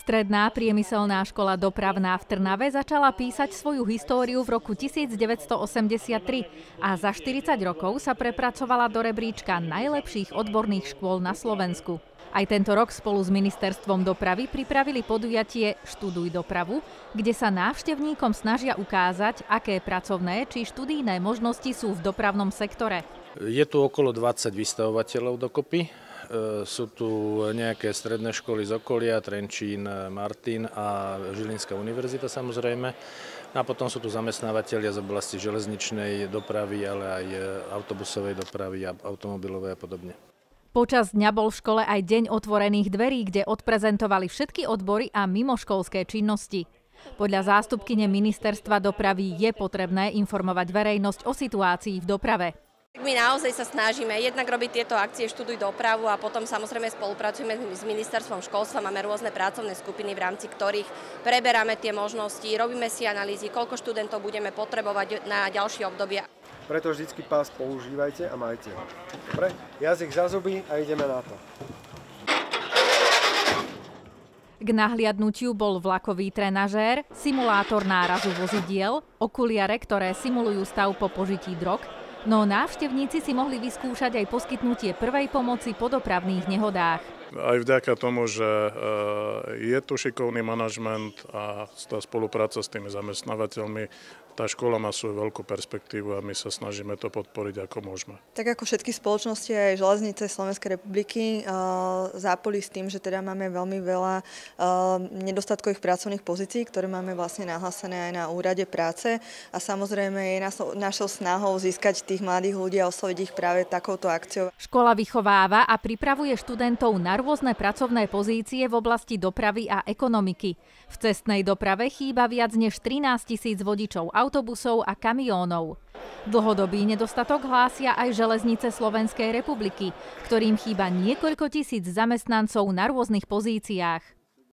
Stredná priemyselná škola dopravná v Trnave začala písať svoju históriu v roku 1983 a za 40 rokov sa prepracovala do rebríčka najlepších odborných škôl na Slovensku. Aj tento rok spolu s Ministerstvom dopravy pripravili podujatie Študuj dopravu, kde sa návštevníkom snažia ukázať, aké pracovné či študijné možnosti sú v dopravnom sektore. Je tu okolo 20 vystavovateľov dokopy. Sú tu nejaké stredné školy z okolia, Trenčín, Martin a Žilinská univerzita samozrejme. A potom sú tu zamestnávateľia z oblasti železničnej dopravy, ale aj autobusovej dopravy a automobilovej a podobne. Počas dňa bol v škole aj deň otvorených dverí, kde odprezentovali všetky odbory a mimoškolské činnosti. Podľa zástupkyne Ministerstva dopravy je potrebné informovať verejnosť o situácii v doprave. My naozaj sa snažíme jednak robiť tieto akcie Študuj dopravu a potom samozrejme spolupracujeme s Ministerstvom školstva. Máme rôzne pracovné skupiny, v rámci ktorých preberáme tie možnosti, robíme si analýzy, koľko študentov budeme potrebovať na ďalšie obdobia. Preto vždycky pás používajte a majte ho. Dobre? Jazyk za zuby a ideme na to. K nahliadnutiu bol vlakový trenažér, simulátor nárazu vozidiel, okuliare, ktoré simulujú stav po požití drog, no návštevníci si mohli vyskúšať aj poskytnutie prvej pomoci po dopravných nehodách. Aj vďaka tomu, že je tu šikovný manažment a tá spolupráca s tými zamestnávateľmi, tá škola má svoju veľkú perspektívu a my sa snažíme to podporiť ako môžeme. Tak ako všetky spoločnosti aj železnice Slovenskej republiky zápoli s tým, že teda máme veľmi veľa nedostatkových pracovných pozícií, ktoré máme vlastne nahlásené aj na úrade práce a samozrejme je našou snahou získať tých mladých ľudí a osloviť ich práve takouto akciou. Škola vychováva a pripravuje študentov na rôzne pracovné pozície v oblasti dopravy a ekonomiky. V cestnej doprave chýba viac než 13 000 vodičov autobusov a kamiónov. Dlhodobý nedostatok hlásia aj železnice Slovenskej republiky, ktorým chýba niekoľko tisíc zamestnancov na rôznych pozíciách.